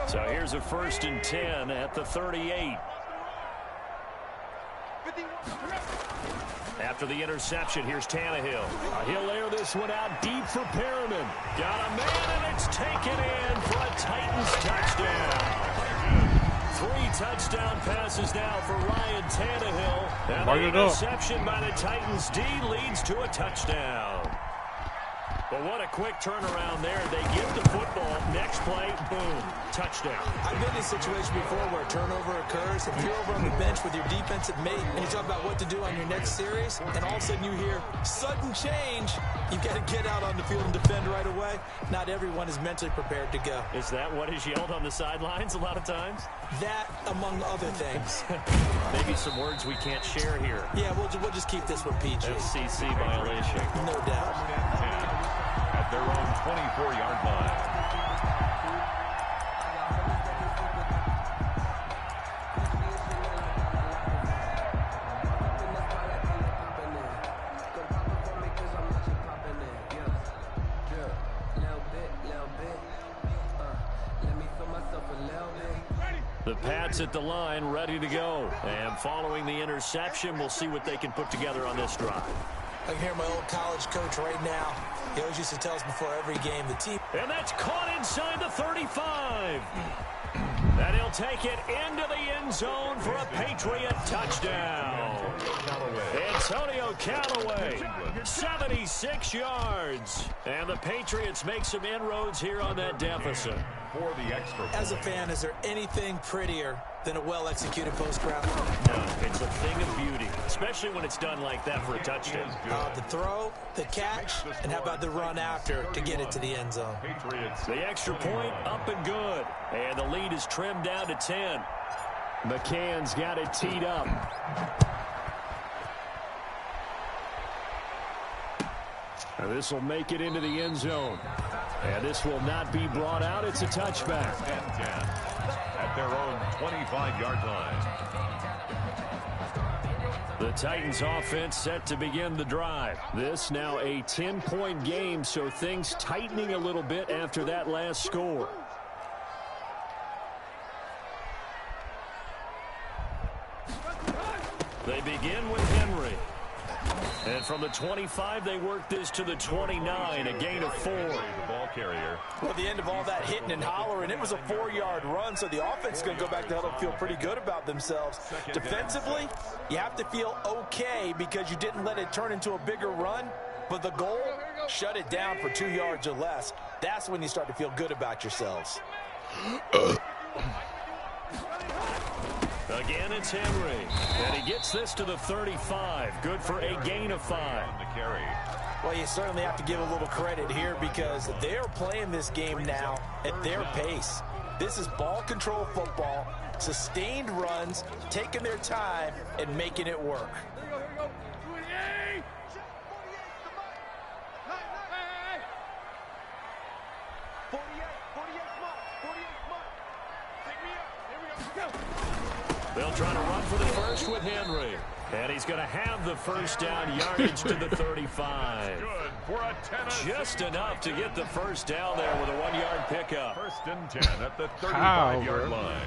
Speaker 1: So here's a 1st and 10 at the 38. After the interception, here's Tannehill. He'll air this one out deep for Perriman. Got a man, and it's taken in for a Titans touchdown. 3 touchdown passes now for Ryan Tannehill. And the interception by the Titans D leads to a touchdown. But what a quick turnaround there. They get the football. Next play, boom, touchdown.
Speaker 2: I've been in a situation before where a turnover occurs. If you're over on the bench with your defensive mate and you talk about what to do on your next series, and all of a sudden you hear sudden change, you've got to get out on the field and defend right away. Not everyone is mentally prepared to go.
Speaker 1: Is that what is yelled on the sidelines a lot of times?
Speaker 2: That, among other things.
Speaker 1: Maybe some words we can't share here.
Speaker 2: Yeah, we'll just keep this one PG.
Speaker 1: FCC violation.
Speaker 2: No doubt.
Speaker 4: At their own 24-yard line.
Speaker 1: The Pats at the line, ready to go. And following the interception, we'll see what they can put together on this drive.
Speaker 2: I can hear my old college coach right now. He always used to tell us before every game, the team.
Speaker 1: And that's caught inside the 35. And he'll take it into the end zone for a Patriot touchdown. Antonio Callaway, 76 yards. And the Patriots make some inroads here on that deficit.
Speaker 4: For the extra point.
Speaker 2: As a fan, is there anything prettier than a well-executed post-round?
Speaker 1: No, it's a thing of beauty, especially when it's done like that for a touchdown.
Speaker 2: The throw, the catch, and how about the run after to get it to the end zone?
Speaker 4: Patriots.
Speaker 1: The extra point up and good. And the lead is trimmed down to 10. McCann's got it teed up. And this will make it into the end zone. And this will not be brought out. It's a touchback.
Speaker 4: And 10 at their own 25-yard line.
Speaker 1: The Titans offense set to begin the drive. This now a 10-point game, so things tightening a little bit after that last score. They begin with Henry. And from the 25, they work this to the 29, a gain of 4.
Speaker 4: The ball carrier.
Speaker 2: Well, at the end of all that hitting and hollering, it was a 4-yard run, so the offense is going to go back to huddle and feel pretty good about themselves. Defensively, you have to feel okay because you didn't let it turn into a bigger run, but the goal, shut it down for 2 yards or less. That's when you start to feel good about yourselves.
Speaker 1: Again, it's Henry. And he gets this to the 35. Good for a gain of 5.
Speaker 4: On the carry.
Speaker 2: Well, you certainly have to give a little credit here because they're playing this game now at their pace. This is ball control football, sustained runs, taking their time, and making it work.
Speaker 1: They'll try to run for the first with Henry. And he's going to have the first down, yardage to the 35.
Speaker 4: Good for a 10.
Speaker 1: Just enough to get the first down there with a 1-yard pickup.
Speaker 4: First and 10 at the 35-yard line.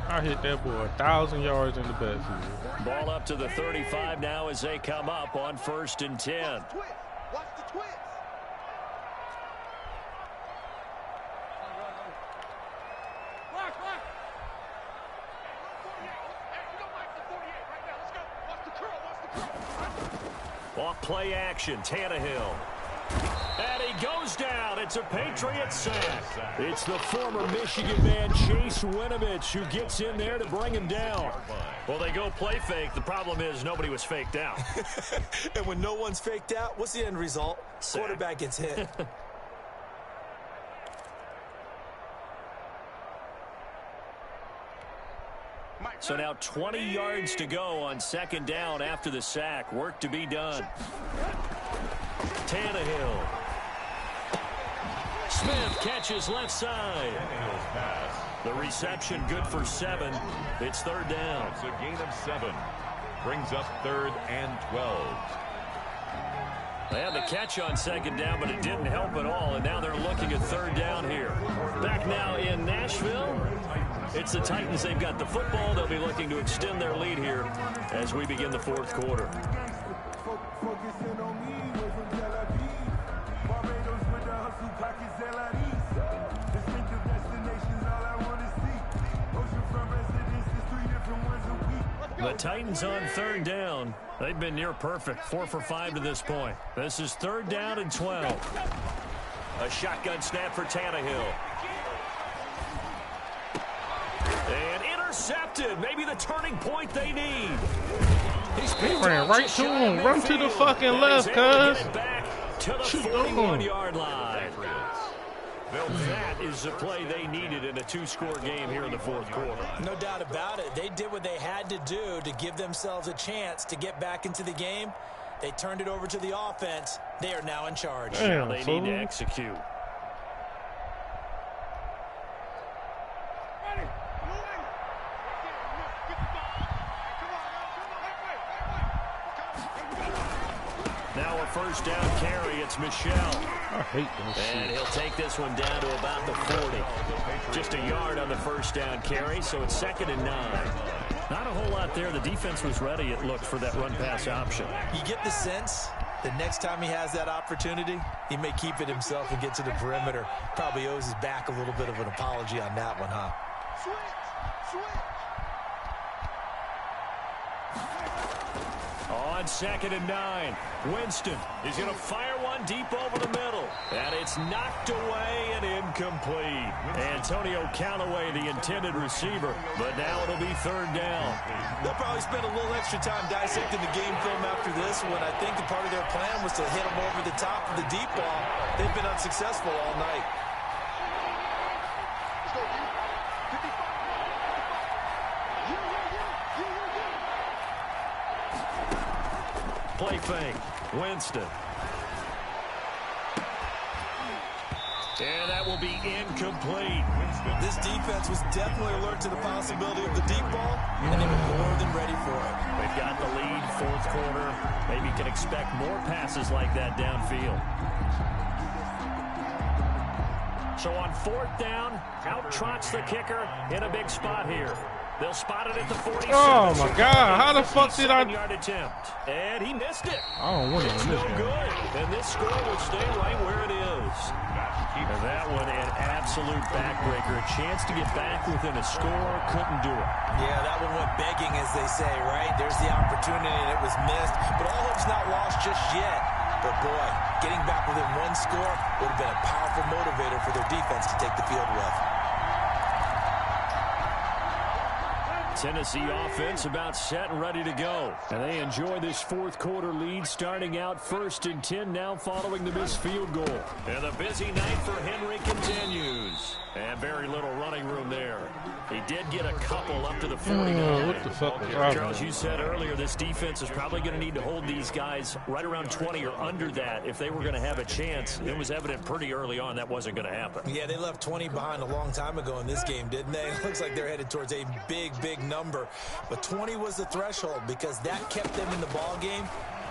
Speaker 3: I hit that boy 1,000 yards in the backfield.
Speaker 1: Ball up to the 35 now as they come up on first and 10. Off play action, Tannehill. And he goes down. It's a Patriot sack. It's the former Michigan man, Chase Winovich, who gets in there to bring him down. Well, they go play fake. The problem is nobody was faked out.
Speaker 2: And when no one's faked out, what's the end result?
Speaker 1: Sack.
Speaker 2: Quarterback gets hit.
Speaker 1: So now 20 yards to go on second down after the sack. Work to be done. Tannehill. Smith catches left side.
Speaker 4: Tannehill's pass.
Speaker 1: The reception good for 7. It's third down.
Speaker 4: It's a gain of 7. Brings up 3rd and 12.
Speaker 1: They had the catch on second down, but it didn't help at all. And now they're looking at third down here. Back now in Nashville. It's the Titans. They've got the football. They'll be looking to extend their lead here as we begin the fourth quarter. The Titans on third down. They've been near perfect. 4 for 5 to this point. This is third down and 12. A shotgun snap for Tannehill. And intercepted. Maybe the turning point they need. He's
Speaker 3: ran right to him. Run to the fucking left, cuz.
Speaker 1: Back to the 41-yard line. That is the play they needed in a 2-score game here in the fourth quarter.
Speaker 2: No doubt about it. They did what they had to do to give themselves a chance to get back into the game. They turned it over to the offense. They are now in charge.
Speaker 3: Damn,
Speaker 1: they need to execute. Now a first down carry. It's Michelle.
Speaker 3: I hate this
Speaker 1: And
Speaker 3: shit.
Speaker 1: he'll take this one down to about the 40. Just a yard on the first down carry, so it's 2nd and 9. Not a whole lot there. The defense was ready, it looked, for that run-pass option.
Speaker 2: You get the sense The next time he has that opportunity, he may keep it himself and get to the perimeter. Probably owes his back a little bit of an apology on that one, huh?
Speaker 1: On 2nd and 9, Winston is going to fire one deep over the middle. And it's knocked away and incomplete. Antonio Callaway, the intended receiver, but now it'll be 3rd down.
Speaker 2: They'll probably spend a little extra time dissecting the game film after this one. I think the part of their plan was to hit them over the top of the deep ball. They've been unsuccessful all night.
Speaker 1: Play fake. Winston. And that will be incomplete.
Speaker 2: This defense was definitely alert to the possibility of the deep ball, and they were more than ready for it.
Speaker 1: They've got the lead, 4th quarter. Maybe you can expect more passes like that downfield. So on 4th down, out trots the kicker in a big spot here. They'll spot it at the 47.
Speaker 3: Oh, my God. How the fuck did I...
Speaker 1: Yard attempt. And he missed it.
Speaker 3: I don't want to
Speaker 1: It's
Speaker 3: miss
Speaker 1: no
Speaker 3: that.
Speaker 1: good. And this score will stay right where it is. And that one, an absolute backbreaker. A chance to get back within a score. Couldn't do it.
Speaker 2: Yeah, that one went begging, as they say, right? There's the opportunity, and it was missed. But all hope's not lost just yet. But, boy, getting back within one score would have been a powerful motivator for their defense to take the field with.
Speaker 1: Tennessee offense about set and ready to go. And they enjoy this 4th quarter lead, starting out 1st and 10 now following the missed field goal. And the busy night for Henry continues. And very little running room there. He did get a couple up to the 49.
Speaker 3: What the fuck was wrong?
Speaker 1: Charles, you said earlier this defense is probably going to need to hold these guys right around 20 or under that if they were going to have a chance. It was evident pretty early on that wasn't going to happen.
Speaker 2: Yeah, they left 20 behind a long time ago in this game, didn't they? It looks like they're headed towards a big number. But 20 was the threshold because that kept them in the ball game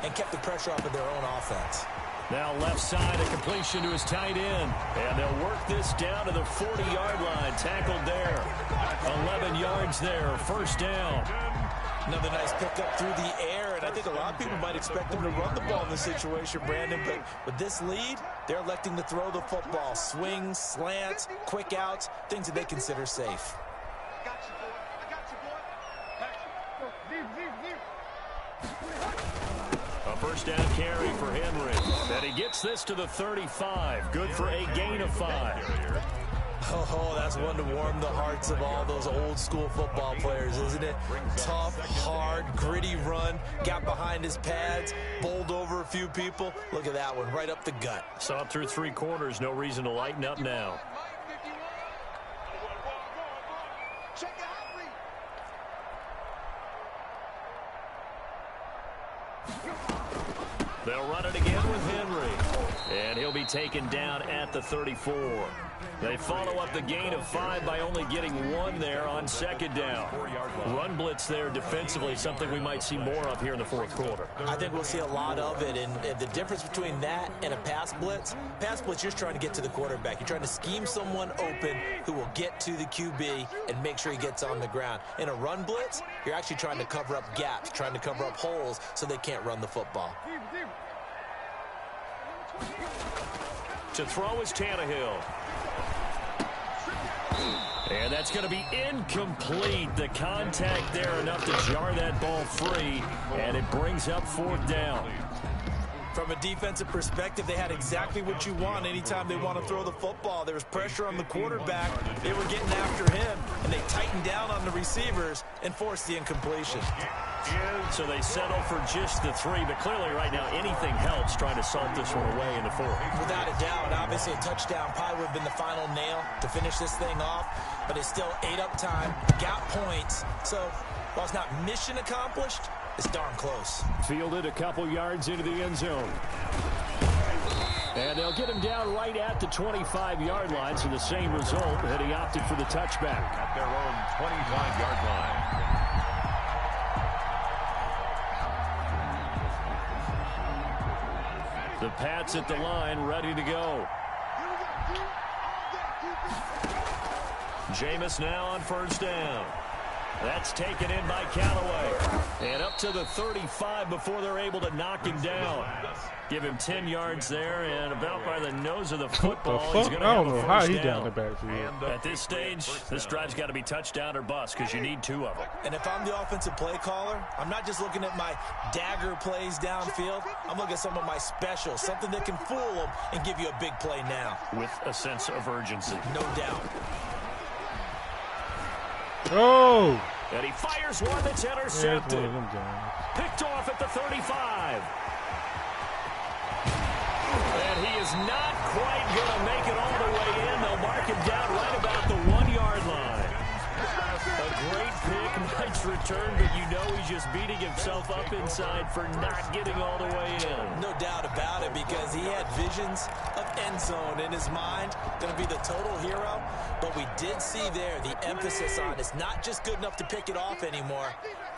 Speaker 2: and kept the pressure off of their own offense.
Speaker 1: Now left side, a completion to his tight end. And they'll work this down to the 40-yard line. Tackled there. 11 yards there. 1st down.
Speaker 2: Another nice pickup through the air, and I think a lot of people might expect them to run the ball in this situation, Brandon, but with this lead, they're electing to throw the football. Swings, slants, quick outs, things that they consider safe.
Speaker 1: A 1st down carry for Henry. And he gets this to the 35. Good for a gain of 5.
Speaker 2: Oh, that's one to warm the hearts of all those old school football players, isn't it? Tough, hard, gritty run. Got behind his pads, bowled over a few people. Look at that one, right up the gut.
Speaker 1: Saw it through 3 quarters. No reason to lighten up now. They'll run it again with Henry. And he'll be taken down at the 34. They follow up the gain of 5 by only getting 1 there on 2nd down. Run blitz there defensively, something we might see more of here in the 4th quarter.
Speaker 2: I think we'll see a lot of it, and the difference between that and a pass blitz, you're trying to get to the quarterback. You're trying to scheme someone open who will get to the QB and make sure he gets on the ground. In a run blitz, you're actually trying to cover up gaps, trying to cover up holes so they can't run the football.
Speaker 1: To throw is Tannehill. And that's going to be incomplete. The contact there enough to jar that ball free, and it brings up 4th down.
Speaker 2: From a defensive perspective, they had exactly what you want anytime they want to throw the football. There was pressure on the quarterback. They were getting after him, and they tightened down on the receivers and forced the incompletion.
Speaker 1: So they settle for just the 3, but clearly right now anything helps trying to salt this one away in the 4th.
Speaker 2: Without a doubt, obviously a touchdown probably would have been the final nail to finish this thing off, but it's still 8 up time, got points. So while it's not mission accomplished, it's darn close.
Speaker 1: Fielded a couple yards into the end zone. And they'll get him down right at the 25-yard line, so the same result, that he opted for the touchback.
Speaker 4: At their own 25-yard line.
Speaker 1: The Pats at the line, ready to go. Jameis now on 1st down. That's taken in by Callaway. And up to the 35 before they're able to knock him down. Give him 10 yards there, and about by the nose of the football. He's going to have a first down.
Speaker 3: The backfield.
Speaker 1: At this stage, this drive's got to be touchdown or bust because you need 2 of them.
Speaker 2: And if I'm the offensive play caller, I'm not just looking at my dagger plays downfield. I'm looking at some of my specials, something that can fool them and give you a big play now.
Speaker 1: With a sense of urgency.
Speaker 2: No doubt.
Speaker 3: Oh!
Speaker 1: And he fires one that's intercepted. Picked off at the 35. And he is not quite going to make it all the way in. They'll mark him down right about the 1-yard line. A great pick, nice return, but you know he's just beating himself up inside for not getting all the way in.
Speaker 2: No doubt about it, because he had visions of end zone in his mind. Going to be the total hero. But we did see there the emphasis on it's not just good enough to pick it off anymore.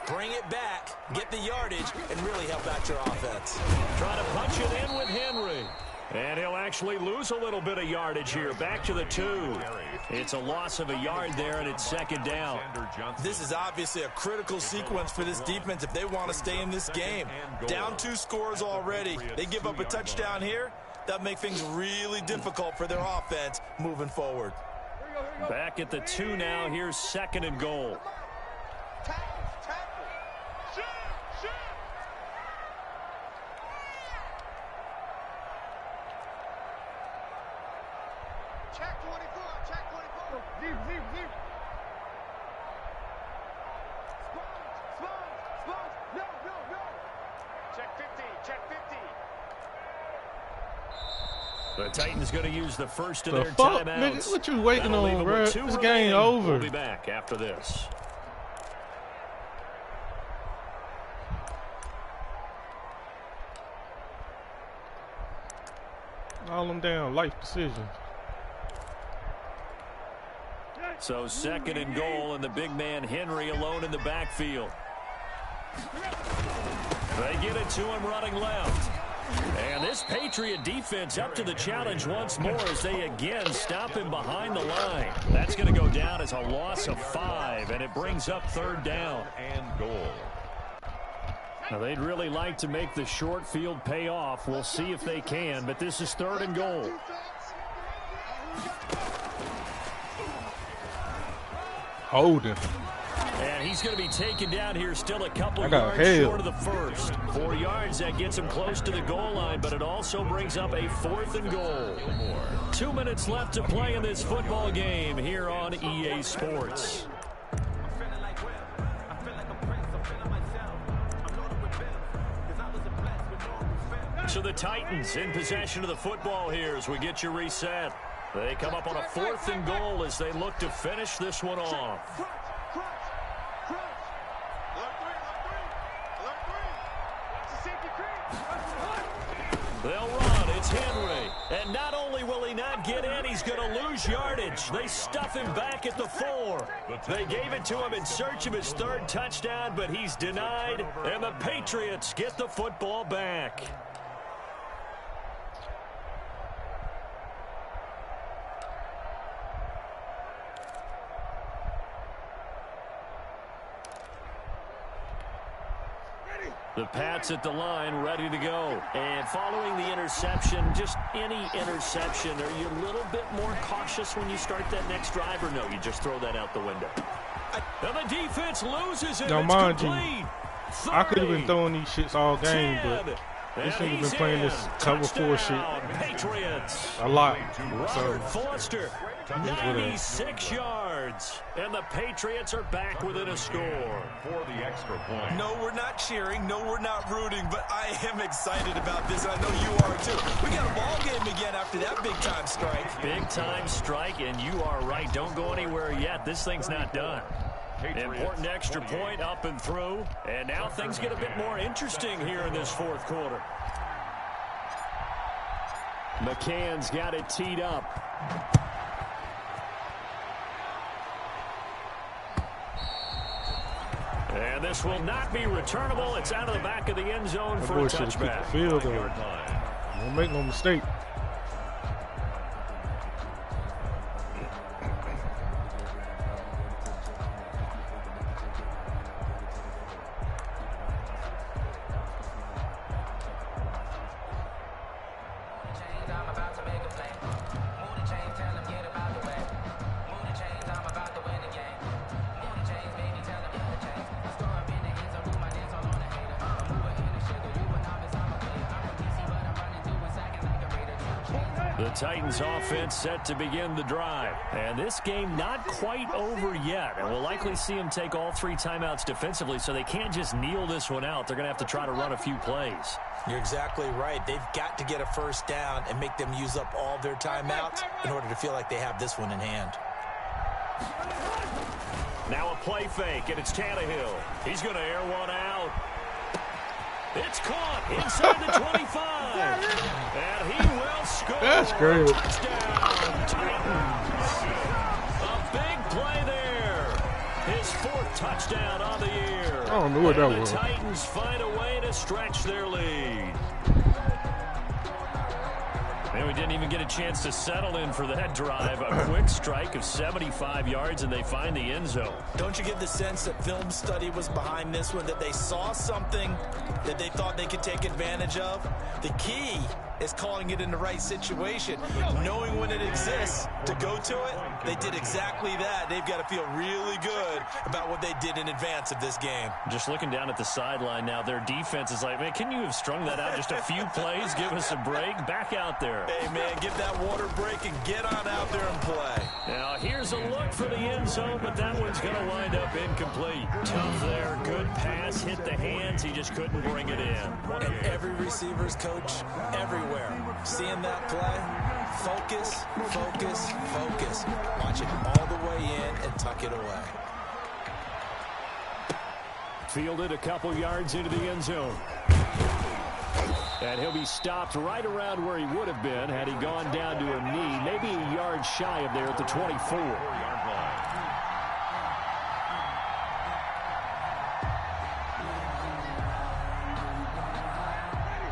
Speaker 2: Bring it back, get the yardage, and really help out your offense.
Speaker 1: Trying to punch it in with Henry. And he'll actually lose a little bit of yardage here. Back to the 2. It's a loss of a yard there, and it's second down.
Speaker 2: This is obviously a critical sequence for this defense if they want to stay in this game. Down 2 scores already. They give up a touchdown here. That'll make things really difficult for their offense moving forward.
Speaker 1: Back at the 2 now. Here's 2nd and goal.
Speaker 5: Check 24, check 24. Zero. Sponge. No. Check 50, check 50.
Speaker 1: The Titans going to use the first of
Speaker 3: The
Speaker 1: their
Speaker 3: fuck,
Speaker 1: timeouts.
Speaker 3: nigga? What you waiting on, bro? This game over.
Speaker 1: We'll be back after this.
Speaker 3: All them damn life decisions.
Speaker 1: So 2nd and goal, and the big man Henry alone in the backfield. They get it to him running left. And this Patriot defense up to the challenge once more as they again stop him behind the line. That's going to go down as a loss of 5, and it brings up 3rd down.
Speaker 4: And goal.
Speaker 1: Now, they'd really like to make the short field pay off. We'll see if they can, but this is 3rd and goal.
Speaker 3: Holding.
Speaker 1: And he's going to be taken down here, still a couple yards short of the first. 4 yards, that gets him close to the goal line, but it also brings up a 4th and goal. 2 minutes left to play in this football game here on EA Sports. So the Titans in possession of the football here as we get you reset. They come up on a 4th and goal as they look to finish this one off. They'll run. It's Henry. And not only will he not get in, he's going to lose yardage. They stuff him back at the 4. They gave it to him in search of his 3rd touchdown, but he's denied. And the Patriots get the football back. The Pats at the line, ready to go. And following the interception, just any interception, are you a little bit more cautious when you start that next drive, or no, you just throw that out the window? Now the defense loses it.
Speaker 3: Now,
Speaker 1: it's
Speaker 3: mind
Speaker 1: complete.
Speaker 3: you, I could have been throwing these shits all game, but this nigga been playing this cover 4 shit
Speaker 1: Patriots.
Speaker 3: a lot.
Speaker 1: Robert
Speaker 3: So
Speaker 1: Foster, 96 yards. And the Patriots are back within a score.
Speaker 4: For the extra point.
Speaker 2: No, we're not cheering. No, we're not rooting. But I am excited about this. I know you are, too. We got a ball game again after that big-time strike.
Speaker 1: Big-time strike, and you are right. Don't go anywhere yet. This thing's not done. Important extra point up and through. And now things get a bit more interesting here in this 4th quarter. McCann's got it teed up. And this will not be returnable. It's out of the back of the end zone for a touchback.
Speaker 3: Field goal. Don't make no mistake.
Speaker 1: The Titans offense set to begin the drive. And this game not quite over yet. And we'll likely see them take all 3 timeouts defensively, so they can't just kneel this one out. They're going to have to try to run a few plays.
Speaker 2: You're exactly right. They've got to get a first down and make them use up all their timeouts in order to feel like they have this one in hand.
Speaker 1: Now a play fake, and it's Tannehill. He's going to air one out. It's caught inside the 25. And he will score.
Speaker 3: That's great.
Speaker 1: Touchdown, Titans. A big play there. His 4th touchdown on the year.
Speaker 3: I don't know what that was.
Speaker 1: The Titans find a way to stretch their lead. And we didn't even get a chance to settle in for that drive. A quick strike of 75 yards, and they find the end zone.
Speaker 2: Don't you get the sense that film study was behind this one, that they saw something that they thought they could take advantage of? The key is calling it in the right situation, knowing when it exists to go to it. They did exactly that. They've got to feel really good about what they did in advance of this game.
Speaker 1: Just looking down at the sideline now, their defense is like, man, can you have strung that out just a few plays? Give us a break. Back out there.
Speaker 2: Hey, man, give that water break and get on out there and play.
Speaker 1: Now, here's a look for the end zone, but that one's going to wind up incomplete. Tough there. Good pass. Hit the hands. He just couldn't bring it in.
Speaker 2: And every receiver's coach, everywhere, seeing that play, focus, focus, focus. Watch it all the way in and tuck it away.
Speaker 1: Fielded a couple yards into the end zone. And he'll be stopped right around where he would have been had he gone down to a knee, maybe a yard shy of there at the 24.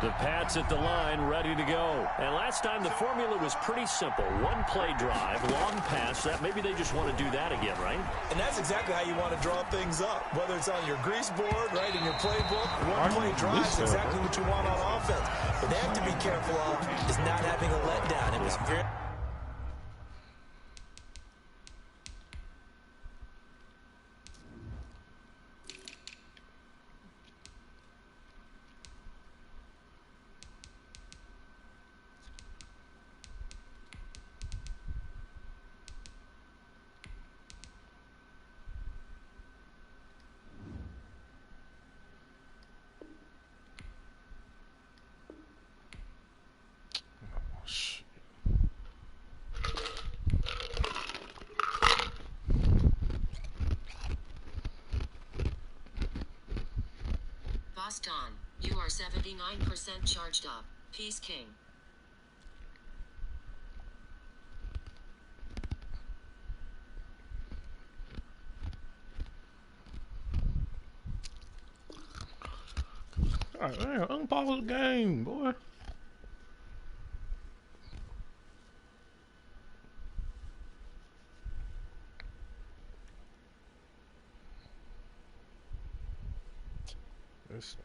Speaker 1: The Pats at the line, ready to go. And last time the formula was pretty simple. One play drive, long pass. That maybe they just want to do that again, right?
Speaker 2: And that's exactly how you want to draw things up. Whether it's on your grease board, right, in your playbook, one play drive is exactly what you want on offense. What they have to be careful of is not having a letdown. It was very...
Speaker 6: Boston, you are 79% charged up. Peace King.
Speaker 3: All right, man, unpause the game, boy. This.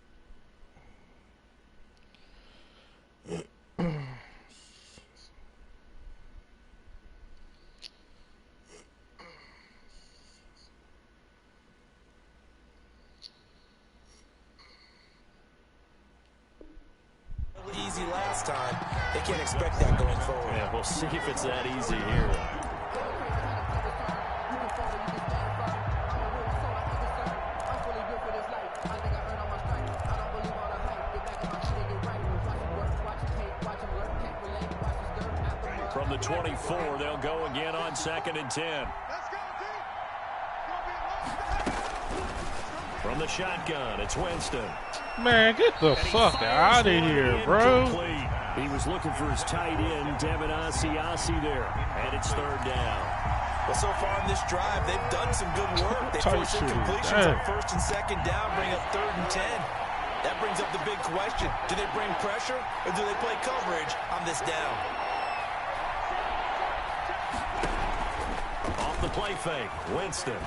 Speaker 2: Easy last time. They can't expect that going forward.
Speaker 1: Yeah, we'll see if it's that easy here. From the 24, they'll go again on 2nd and 10. From the shotgun, it's Winston.
Speaker 3: Man, get the fuck out of here, bro.
Speaker 1: He was looking for his tight end, Devin Asiasi there. And it's 3rd down.
Speaker 2: Well, so far in this drive, they've done some good work. They forced incompletions on 1st and 2nd down, bring up 3rd and 10. That brings up the big question. Do they bring pressure or do they play coverage on this down?
Speaker 1: Off the play fake, Winston.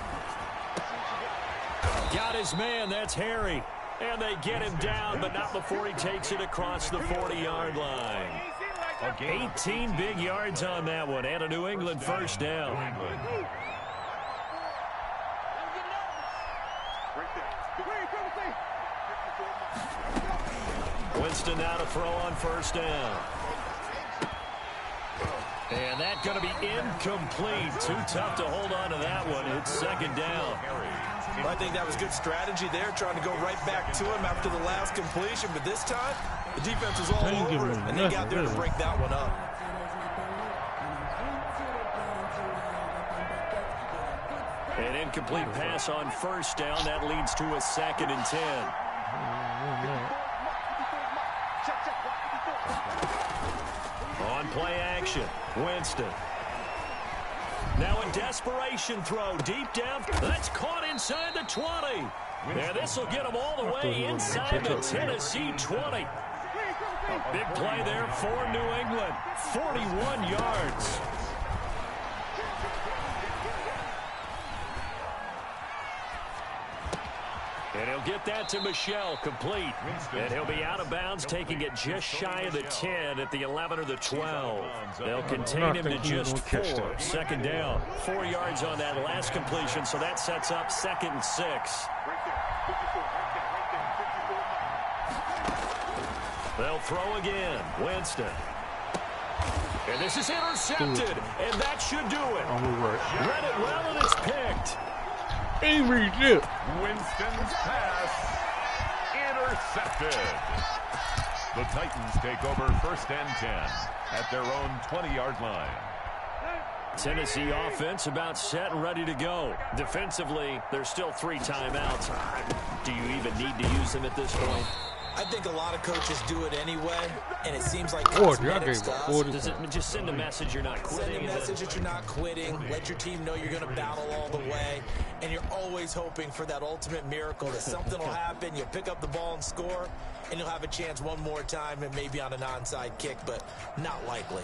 Speaker 1: Got his man, that's Harry. And they get him down, but not before he takes it across the 40-yard line. 18 big yards on that one, and a New England first down. Winston now to throw on 1st down. And that's going to be incomplete. Too tough to hold on to that one. It's second down.
Speaker 2: Well, I think that was good strategy there, trying to go right back to him after the last completion. But this time, the defense was all over it, and they got there to break that one up.
Speaker 1: An incomplete pass on first down. That leads to a 2nd and 10. On play action, Winston. Now a desperation throw deep down. That's caught inside the 20. And this will get them all the way inside the Tennessee 20. A big play there for New England. 41 yards. And he'll get that to Michel, complete. And he'll be out of bounds, taking it just shy of the 10 at the 11 or the 12. They'll contain him to just 4. Second down. 4 yards on that last completion, so that sets up 2nd and 6. They'll throw again. Winston. And this is intercepted, and that should do it. Read it well, and it's picked.
Speaker 4: Winston's pass intercepted. The Titans take over 1st and 10 at their own 20-yard line.
Speaker 1: Tennessee offense about set and ready to go. Defensively, there's still 3 timeouts. Do you even need to use them at this point?
Speaker 2: I think a lot of coaches do it anyway, and it seems like cosmetics does.
Speaker 1: Does it just send a message you're not quitting?
Speaker 2: Send a message that you're not quitting. Let your team know you're going to battle all the way, and you're always hoping for that ultimate miracle that something will happen, you'll pick up the ball and score, and you'll have a chance one more time and maybe on an onside kick, but not likely.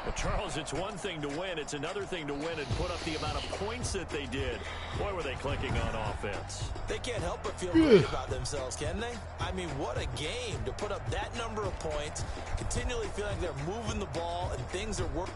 Speaker 1: Well, Charles, it's one thing to win. It's another thing to win and put up the amount of points that they did. Boy, were they clicking on offense.
Speaker 2: They can't help but feel great about themselves, can they? I mean, what a game to put up that number of points, continually feeling like they're moving the ball and things are working.